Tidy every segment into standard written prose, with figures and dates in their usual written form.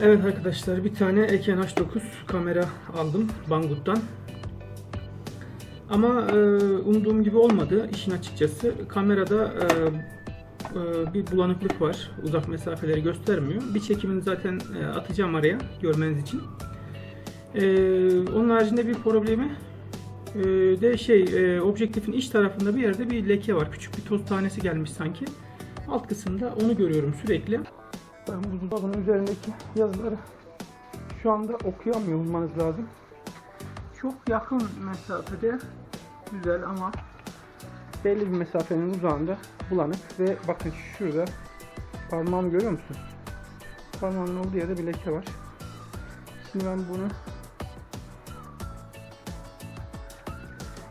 Evet arkadaşlar, bir tane Eken H9 kamera aldım Banggood'dan. Ama umduğum gibi olmadı işin açıkçası. Kamerada bir bulanıklık var. Uzak mesafeleri göstermiyor. Bir çekimini zaten atacağım araya görmeniz için. Onun haricinde bir problemi de objektifin iç tarafında bir yerde bir leke var. Küçük bir toz tanesi gelmiş sanki. Alt kısımda onu görüyorum sürekli. Ben bu buzdolabının üzerindeki yazıları şu anda okuyamıyor olmanız lazım. Çok yakın mesafede güzel ama belli bir mesafenin uzağında bulanık ve bakın şurada parmağımı görüyor musunuz? Parmağımın olduğu yerde bir leke var. Şimdi ben bunu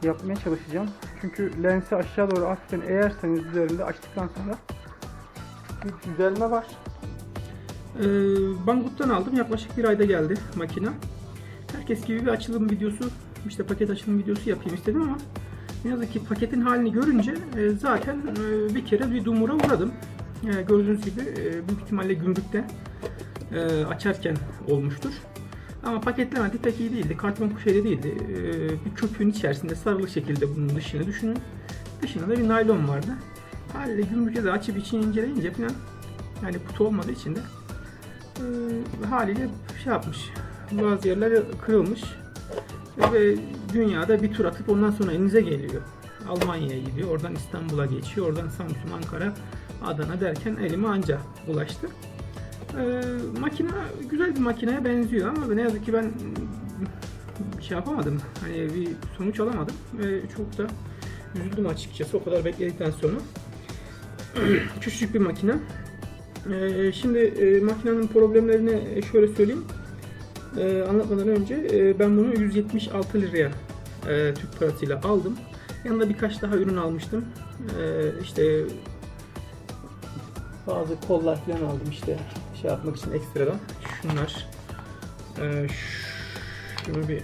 yapmaya çalışacağım. Çünkü lensi aşağı doğru hafiften eğerseniz üzerinde açtıktan sonra bir düzelme var. Banggood'dan aldım. Yaklaşık bir ayda geldi makine. Herkes gibi bir açılım videosu, işte paket açılım videosu yapayım istedim ama ne yazık ki paketin halini görünce zaten bir kere bir dumura uğradım. Gördüğünüz gibi büyük ihtimalle gümrükte açarken olmuştur. Ama paketlemedi pek iyi değildi. Karton şeyde değildi. Bir köpüğün içerisinde sarılı şekilde bunun dışını düşünün. Dışında da bir naylon vardı. Haliyle gümrükte de açıp içini inceleyince falan, yani kutu olmadığı için de haliyle şey yapmış. Bazı yerler kırılmış. Ve dünyada bir tur atıp ondan sonra elinize geliyor. Almanya'ya gidiyor. Oradan İstanbul'a geçiyor. Oradan Samsun, Ankara, Adana derken elime anca ulaştı. Makine güzel bir makineye benziyor ama ne yazık ki ben şey yapamadım. Hani bir sonuç alamadım ve çok da üzüldüm açıkçası o kadar bekledikten sonra. Küçücük bir makine. Şimdi makinenin problemlerini şöyle söyleyeyim. Anlatmadan önce ben bunu 176 liraya Türk parasıyla aldım. Yanında birkaç daha ürün almıştım. İşte bazı kollar falan aldım işte şey yapmak için ekstradan. Şunlar. Şunu bir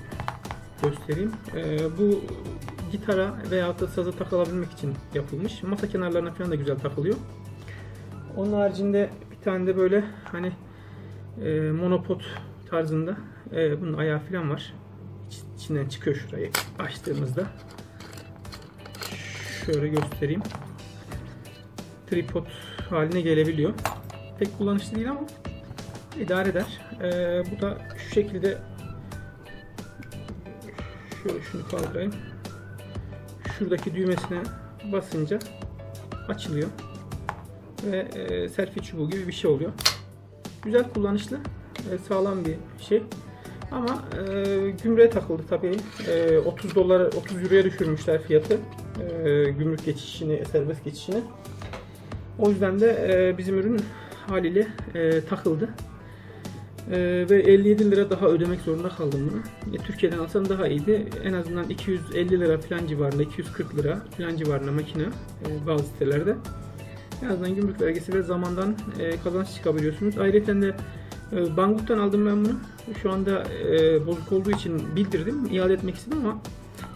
göstereyim. Bu gitara veya da saza takılabilmek için yapılmış. Masa kenarlarına falan da güzel takılıyor. Onun haricinde bir tane de böyle hani monopod tarzında bunun ayağı falan var. İçinden çıkıyor şurayı açtığımızda. Şöyle göstereyim. Tripod haline gelebiliyor. Pek kullanışlı değil ama idare eder. Bu da şu şekilde, şöyle şunu kaldırayım. Şuradaki düğmesine basınca açılıyor ve selfie çubuğu gibi bir şey oluyor. Güzel, kullanışlı, sağlam bir şey. Ama gümrüğe takıldı tabii. 30 dolar, 30 euroya düşürmüşler fiyatı. Gümrük geçişini, serbest geçişini. O yüzden de bizim ürün haliyle takıldı. Ve 57 lira daha ödemek zorunda kaldım bunu. Türkiye'den alsam daha iyiydi. En azından 250 lira falan civarında, 240 lira falan civarında makine bazı sitelerde. En azından gümrük vergisi ve zamandan kazanç çıkabiliyorsunuz. Ayrıca de Banggood'dan aldım ben bunu. Şu anda bozuk olduğu için bildirdim. İade etmek istedim ama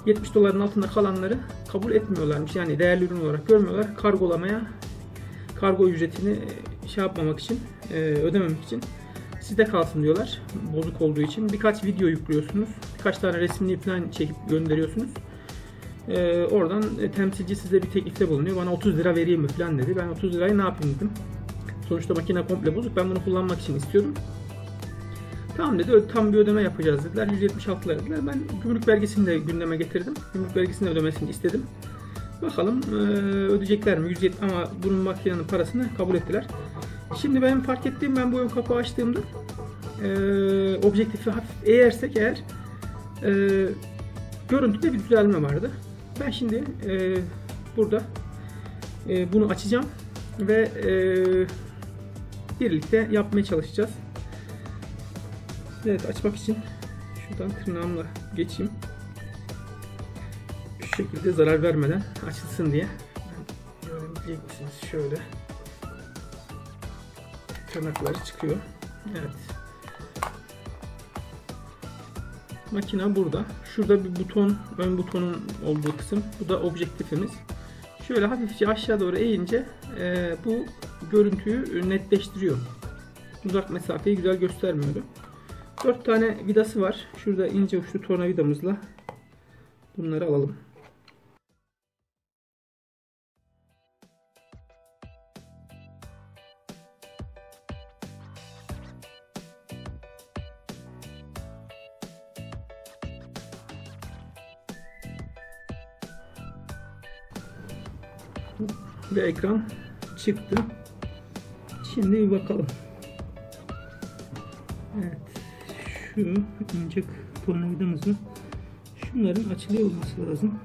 70 doların altında kalanları kabul etmiyorlarmış. Yani değerli ürün olarak görmüyorlar. Kargolamaya, kargo ücretini şey yapmamak için, ödememek için sizde kalsın diyorlar. Bozuk olduğu için. Birkaç video yüklüyorsunuz. Birkaç tane resmini falan çekip gönderiyorsunuz. Oradan temsilci size bir teklifte bulunuyor. Bana 30 lira vereyim mi falan dedi. Ben 30 lirayı ne yapayım dedim. Sonuçta makine komple bozuk. Ben bunu kullanmak için istiyordum. Tamam dedi. Tam bir ödeme yapacağız dediler. 176 lira dediler. Ben gümrük vergisini de gündeme getirdim. Gümrük vergisini ödemesini istedim. Bakalım ödeyecekler mi? 170, ama bunun makinenin parasını kabul ettiler. Şimdi benim fark ettiğim, ben bu ön kapağı açtığımda objektifi hafif eğersek eğer görüntüde bir düzelme vardı. Ben şimdi burada bunu açacağım ve birlikte yapmaya çalışacağız. Evet, açmak için şuradan tırnağımla geçeyim. Şu şekilde zarar vermeden açılsın diye. Görebilecek misiniz? Şöyle tırnakları çıkıyor. Evet. Makine burada. Şurada bir buton, ön butonun olduğu kısım. Bu da objektifimiz. Şöyle hafifçe aşağı doğru eğince bu görüntüyü netleştiriyor. uzak mesafeyi güzel göstermiyordu. 4 tane vidası var. Şurada ince uçlu tornavidamızla bunları alalım. Ve ekran çıktı. Şimdi bir bakalım. Evet. Şu ince tornavidamızın şunların açılıyor olması lazım.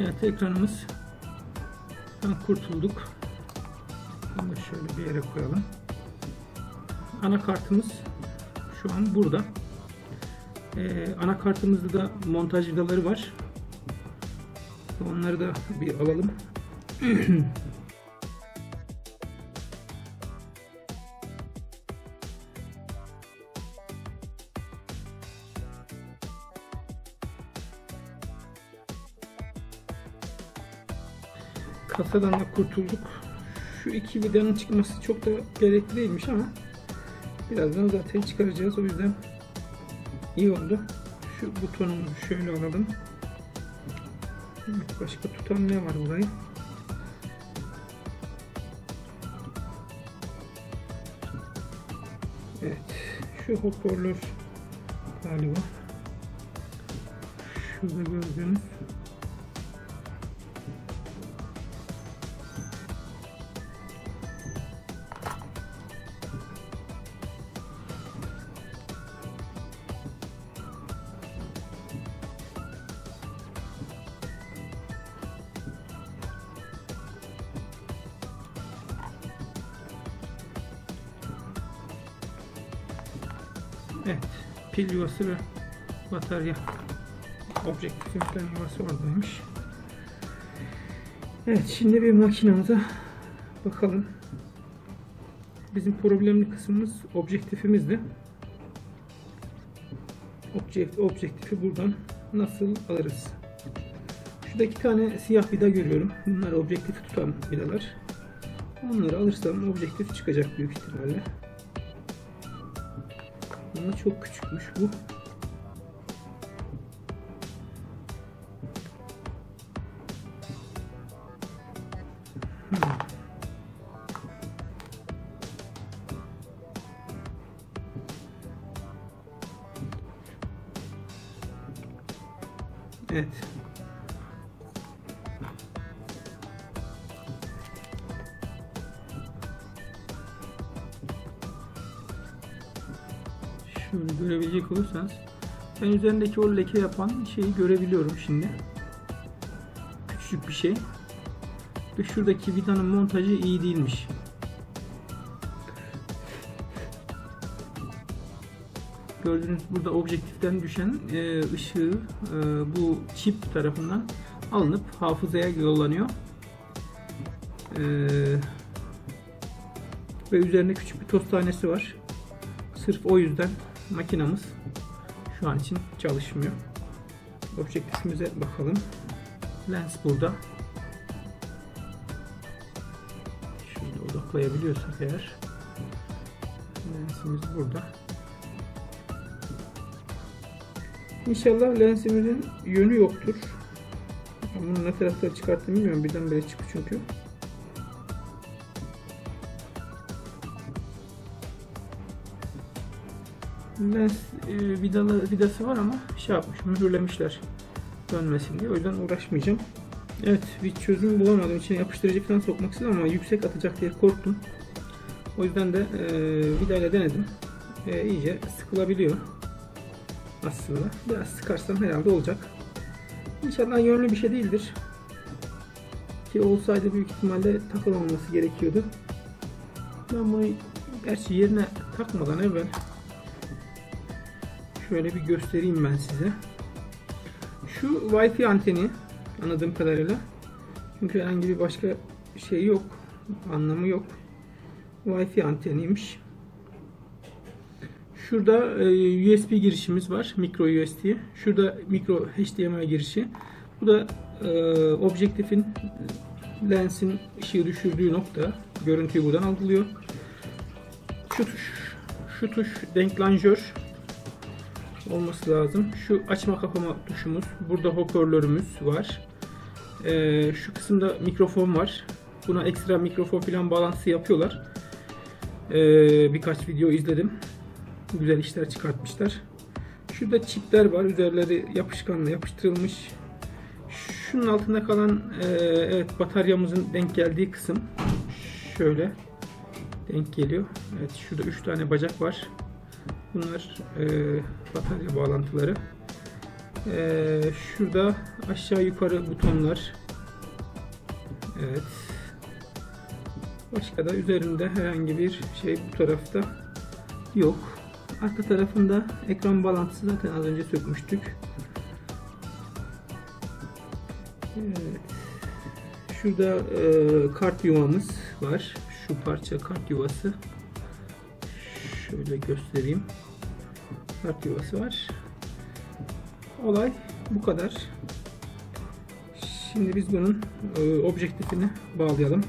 Evet, ekranımız kurtulduk. Bunu şöyle bir yere koyalım. Anakartımız şu an burada. Anakartımızda da montaj vidaları var. Onları da bir alalım. Kasadan da kurtulduk. Şu iki vidanın çıkması çok da gerekli değilmiş ama birazdan zaten çıkaracağız. O yüzden iyi oldu. Şu butonunu şöyle alalım. Evet, başka tutan ne var burayı? Evet. Şu hoparlör galiba. Şurada gördüğünüz. Evet, pil yuvası ve batarya objektifin yuvası oradaymış. Evet, şimdi bir makinamıza bakalım. Bizim problemli kısmımız objektifimizdi. Objektifi buradan nasıl alırız? Şurada 2 tane siyah vida görüyorum. Bunlar objektifi tutan vidalar. Onları alırsam objektif çıkacak büyük ihtimalle. Ama çok küçükmüş bu. Evet. Şöyle görebilecek olursanız ben üzerindeki o leke yapan şeyi görebiliyorum şimdi. Küçük bir şey. Ve şuradaki vidanın montajı iyi değilmiş. Gördüğünüz burada objektiften düşen ışığı bu çip tarafından alınıp hafızaya yollanıyor. Ve üzerinde küçük bir toz tanesi var. Sırf o yüzden makinamız şu an için çalışmıyor. Objektifimize bakalım. Lens burada. Şöyle odaklayabiliyorsak eğer. Lensimiz burada. İnşallah lensimizin yönü yoktur. Bunu ne taraftan çıkarttım bilmiyorum. Birdenbire çıktı çünkü. Lens vidası var ama şey yapmış, mühürlemişler dönmesin diye. O yüzden uğraşmayacağım. Evet, bir çözüm bulamadım. İçine yapıştırıcı falan sokmak istedim ama yüksek atacak diye korktum. O yüzden de vidayla denedim. İyice sıkılabiliyor. Aslında biraz sıkarsam herhalde olacak. İnşallah yönlü bir şey değildir. Ki olsaydı büyük ihtimalle takılmaması gerekiyordu. Ben bunu gerçi yerine takmadan evvel şöyle bir göstereyim ben size. Şu Wi-Fi anteni anladığım kadarıyla. Çünkü herhangi bir başka şey yok. Anlamı yok. Wi-Fi anteniymiş. Şurada USB girişimiz var. Micro USB. Şurada micro HDMI girişi. Bu da objektifin lensin ışığı düşürdüğü nokta. Görüntüyü buradan algılıyor. Şu tuş denklanjör olması lazım. Şu açma kapama tuşumuz. Burada hoparlörümüz var. Şu kısımda mikrofon var. Buna ekstra mikrofon falan bağlantısı yapıyorlar. Birkaç video izledim. Güzel işler çıkartmışlar. Şurada çipler var. Üzerleri yapışkanla yapıştırılmış. Şunun altında kalan evet, bataryamızın denk geldiği kısım. Şöyle denk geliyor. Evet, şurada 3 tane bacak var. Bunlar batarya bağlantıları. Şurada aşağı yukarı butonlar. Evet. Başka da üzerinde herhangi bir şey bu tarafta yok. Arka tarafında ekran bağlantısı zaten az önce sökmüştük. Evet. Şurada kart yuvamız var. Şu parça kart yuvası. Şöyle göstereyim. Kart yuvası var. Olay bu kadar. Şimdi biz bunun objektifini bağlayalım.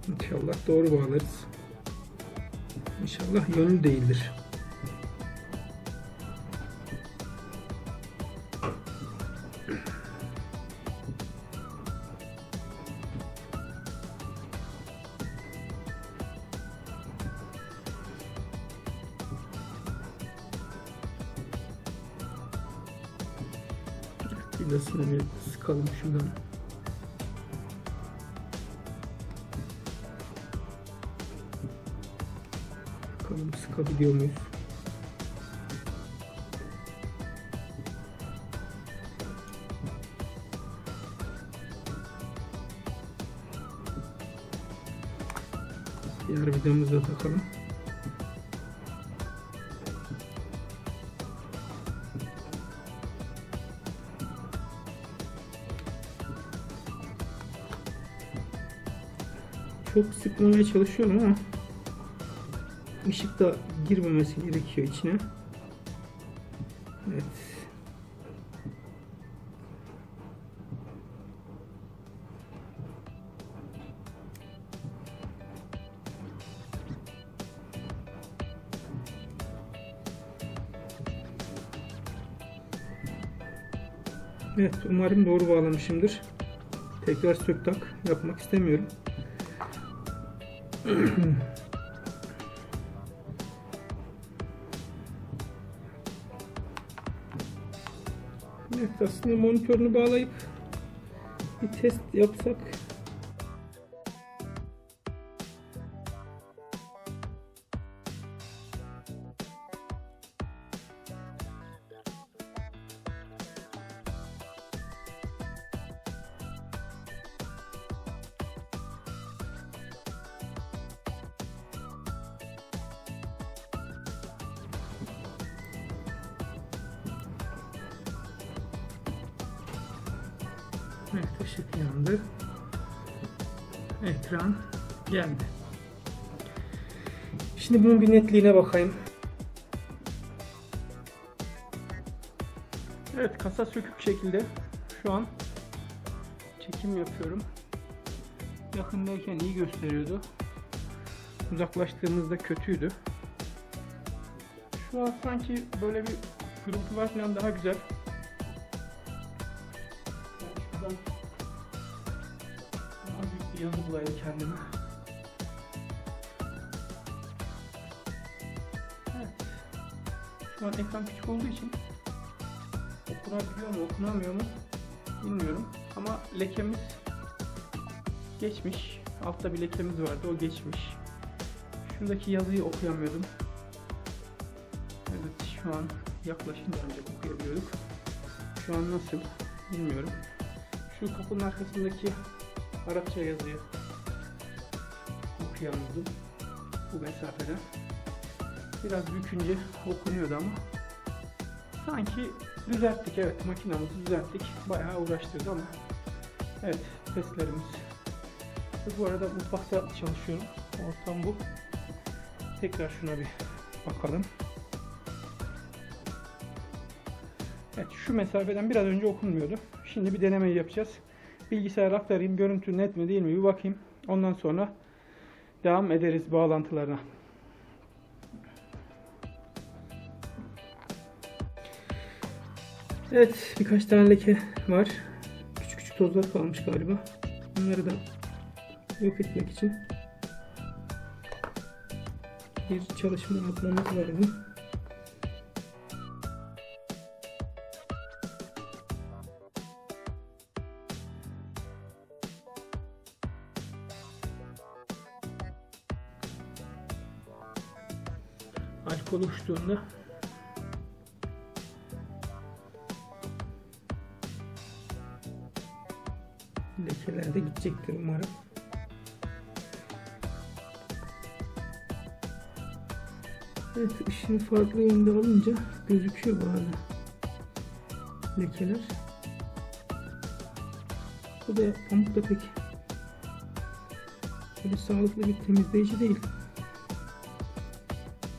İnşallah doğru bağlarız. İnşallah yönlü değildir. Vidasını bir sıkalım şuradan. Bakalım sıkabiliyor muyuz? Diğer vidamızı da takalım. Çok sıkmamaya çalışıyorum ama ışık da girmemesi gerekiyor içine. Evet. Evet, umarım doğru bağlamışımdır. Tekrar sök tak yapmak istemiyorum. Evet, aslında monitörünü bağlayıp bir test yapsak. Evet, ışık yandı. Ekran geldi. Şimdi bunun bir netliğine bakayım. Evet, kasa sökük şekilde şu an çekim yapıyorum. Yakındayken iyi gösteriyordu. Uzaklaştığımızda kötüydü. Şu an sanki böyle bir kırıltılar falan daha güzel. Şuradan daha büyük bir yazı bulayım kendime. Evet. Şu an ekran küçük olduğu için okunabiliyor mu, okunamıyor mu bilmiyorum. Ama lekemiz geçmiş. Altta bir lekemiz vardı, o geçmiş. Şuradaki yazıyı okuyamıyordum. Evet, şu an yaklaşınca ancak okuyabiliyorduk. Şu an nasıl bilmiyorum. Şu kapının arkasındaki Arapça yazıyı okuyamıyordum bu mesafeden. Biraz bükünce okunuyordu ama sanki düzelttik. Evet, makinamızı düzelttik. Bayağı uğraştırdı ama evet, testlerimiz. Bu arada mutfakta çalışıyorum. Ortam bu. Tekrar şuna bir bakalım. Evet, şu mesafeden biraz önce okunmuyordu. Şimdi bir denemeyi yapacağız. Bilgisayara aktarayım. Görüntü net mi değil mi bir bakayım. Ondan sonra devam ederiz bağlantılarına. Evet, birkaç tane leke var. Küçük küçük tozlar kalmış galiba. Bunları da yok etmek için bir çalışma yapmamız lazım. Alkol uçtuğunda lekeler de gidecektir umarım. Evet, ışığı farklı yönde alınca gözüküyor bazı lekeler. Bu da pamuk da pek böyle sağlıklı bir temizleyici değil.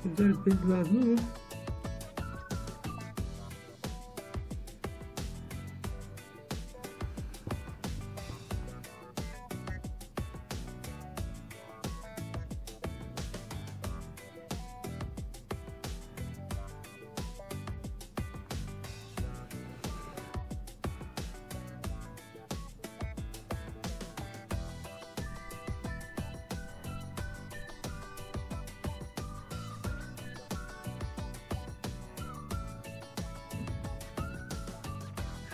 Güzel bez lazım ama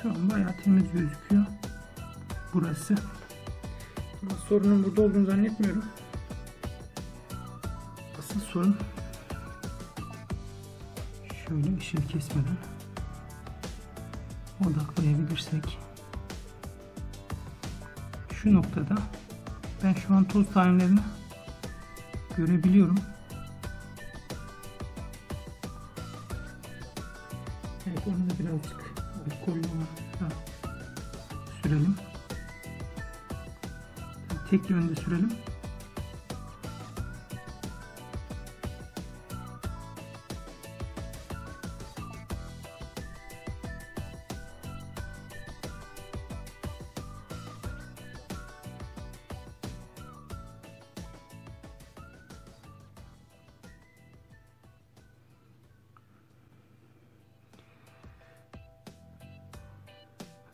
şu an bayağı temiz gözüküyor burası. Ama sorunun burada olduğunu zannetmiyorum. Asıl sorun şöyle ışığı kesmeden odaklayabilirsek. Şu noktada ben şu an toz tanelerini görebiliyorum. Evet, onu da birazcık alkolle sürelim. Tek yönde sürelim.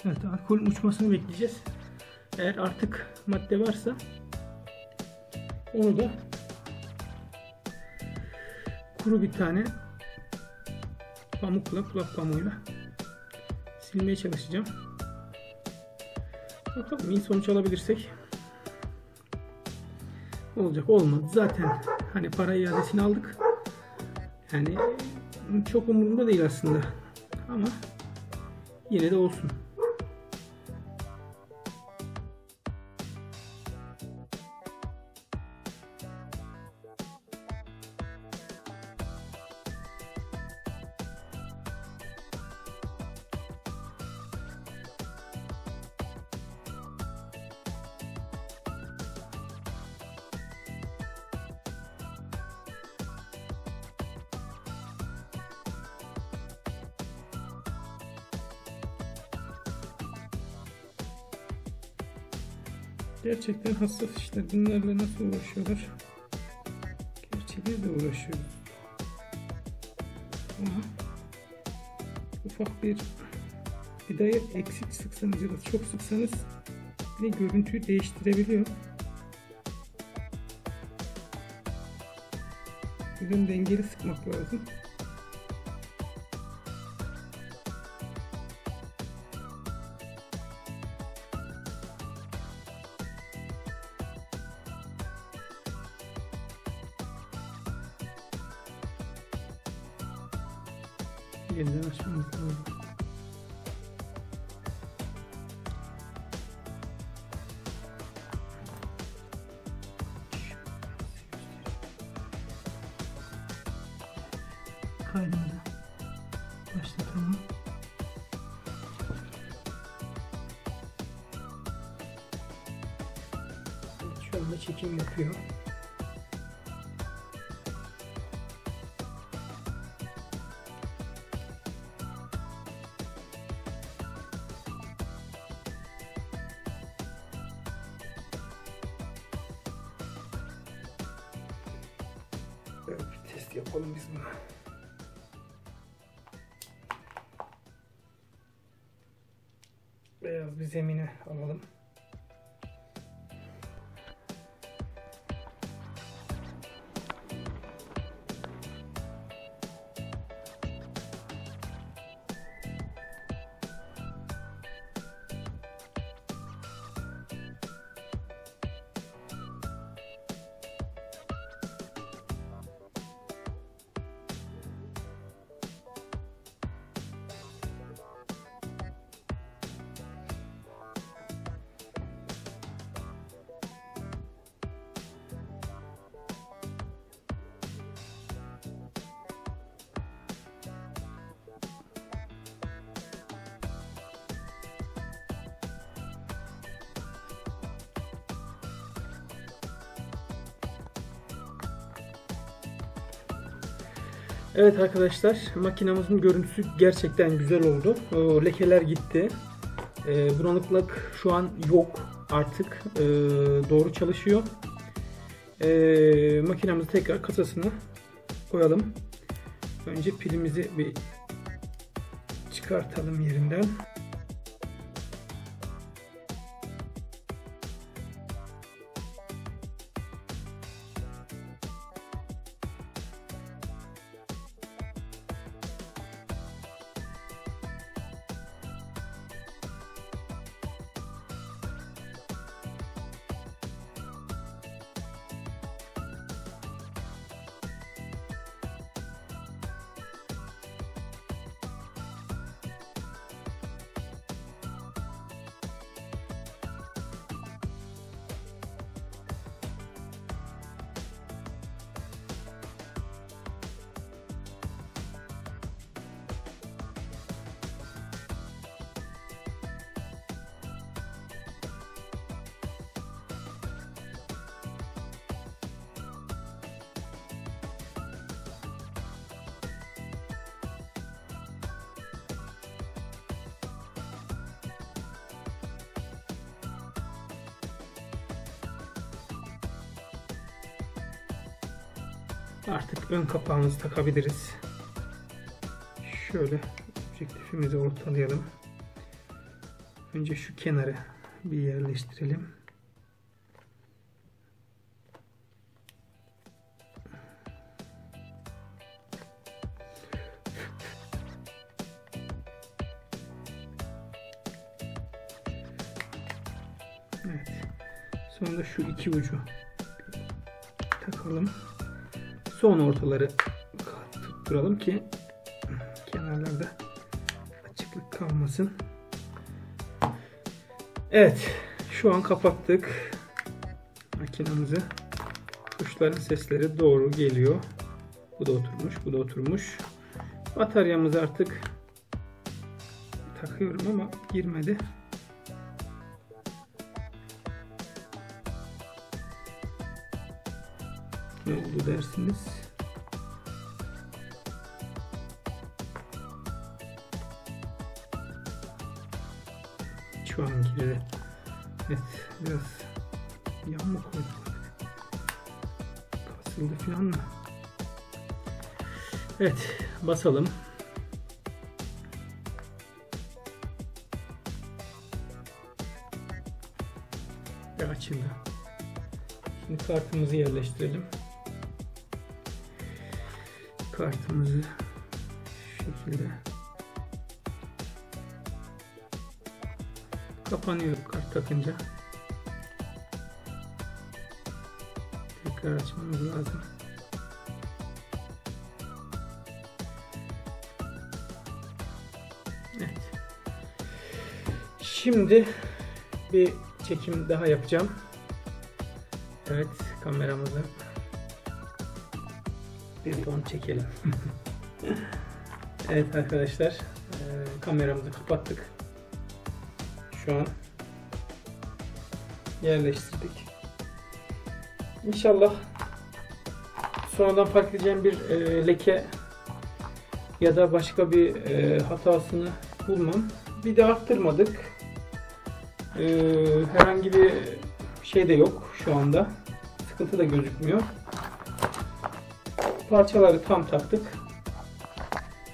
Evet, alkolün uçmasını bekleyeceğiz. Eğer artık madde varsa onu da kuru bir tane pamukla, kulak pamuğuyla silmeye çalışacağım. Bakalım, iyi sonuç alabilirsek olacak. Olmadı zaten hani para iadesini aldık. Yani çok umurumda değil aslında ama yine de olsun. Gerçekten hassas işler. Bunlarla nasıl uğraşıyorlar? Gerçi biz de uğraşıyoruz. Ama ufak bir vidayı eksik sıksanız ya da çok sıksanız bile görüntüyü değiştirebiliyor. Buradan dengeli sıkmak lazım. Yeniden açmamız lazım. kaydımızı başlatalım. Evet, şu anda çekim yapıyor. Evet, bir test yapalım biz bunu. Beyaz bir zemine alalım. Evet arkadaşlar, makinamızın görüntüsü gerçekten güzel oldu. Lekeler gitti. Bulanıklık şu an yok artık. Doğru çalışıyor. Makinamızı tekrar kasasına koyalım. Önce pilimizi bir çıkartalım yerinden. Artık ön kapağımızı takabiliriz. Şöyle objektifimizi ortalayalım. Önce şu kenara bir yerleştirelim. Evet. Sonra şu iki ucu takalım. Son ortaları tutturalım ki kenarlarda açıklık kalmasın. Evet, şu an kapattık makinamızı. Kuşların sesleri doğru geliyor. Bu da oturmuş, bu da oturmuş. Bataryamızı artık takıyorum ama girmedi. Ne oldu dersiniz? Şu an girdi. Evet, biraz yan mı koyduk? Kasıldı falan mı? Evet, basalım. Ve açıldı. Şimdi kartımızı yerleştirelim. Kartımızı şu şekilde kapanıyor kart takınca. Tekrar açmamız lazım. Evet. Şimdi bir çekim daha yapacağım. Evet, kameramızı bir ton çekelim. Evet arkadaşlar, kameramızı kapattık. Şu an yerleştirdik. İnşallah sonradan fark edeceğim bir leke ya da başka bir hatasını bulmam. Bir de arttırmadık. Herhangi bir şey de yok şu anda. Sıkıntı da gözükmüyor. Parçaları tam taktık.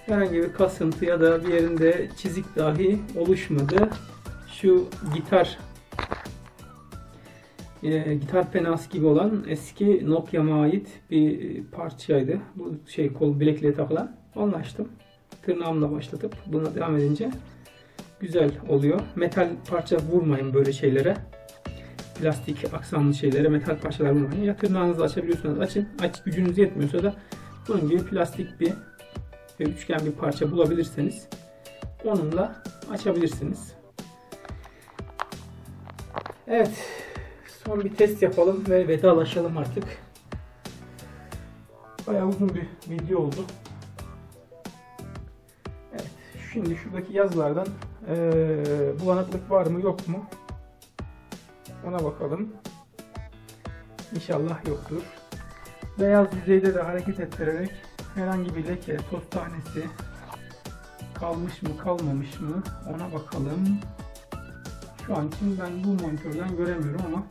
Herhangi bir kasıntı ya da bir yerinde çizik dahi oluşmadı. Şu gitar penası gibi olan eski Nokia'ma ait bir parçaydı. Bu kol bilekliğe takılan. Onu açtım. Tırnağımla başlatıp buna devam edince güzel oluyor. Metal parça vurmayın böyle şeylere. Plastik aksamlı şeylere metal parçalar vurmayın. Ya tırnağınızla açabiliyorsanız açın. Gücünüz yetmiyorsa da bunun gibi plastik bir üçgen bir parça bulabilirseniz onunla açabilirsiniz. Evet. Son bir test yapalım ve vedalaşalım artık. Bayağı uzun bir video oldu. Evet. Şimdi şuradaki yazılardan bulanıklık var mı yok mu? Ona bakalım. İnşallah yoktur. Beyaz yüzeyde de hareket ettirerek herhangi bir leke, toz tanesi kalmış mı kalmamış mı ona bakalım. Şu an için ben bu monitörden göremiyorum ama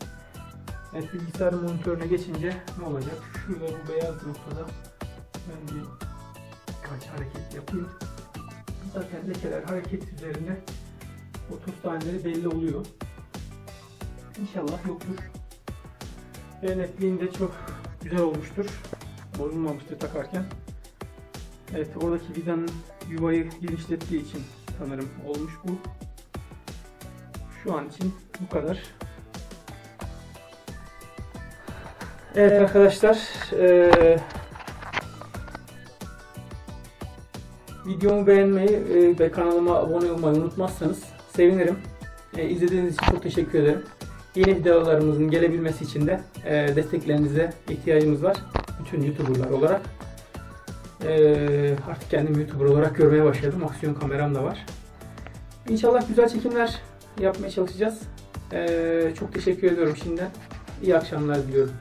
evet, bilgisayar monitörüne geçince ne olacak? Şurada bu beyaz noktada ben bir kaç hareket yapayım. Zaten lekeler hareket üzerinde o toz taneleri belli oluyor. İnşallah yoktur. Ve netliğinde çok güzel olmuştur. Bozulmamıştır takarken. Evet, oradaki vidanın yuvayı genişlettiği için sanırım olmuş bu. Şu an için bu kadar. Evet arkadaşlar, videomu beğenmeyi ve kanalıma abone olmayı unutmazsanız sevinirim. İzlediğiniz için çok teşekkür ederim. Yeni videolarımızın gelebilmesi için de desteklerinize ihtiyacımız var. Bütün YouTuber'lar olarak. Artık kendimi YouTuber olarak görmeye başladım. Aksiyon kameram da var. İnşallah güzel çekimler yapmaya çalışacağız. Çok teşekkür ediyorum şimdiden. İyi akşamlar diliyorum.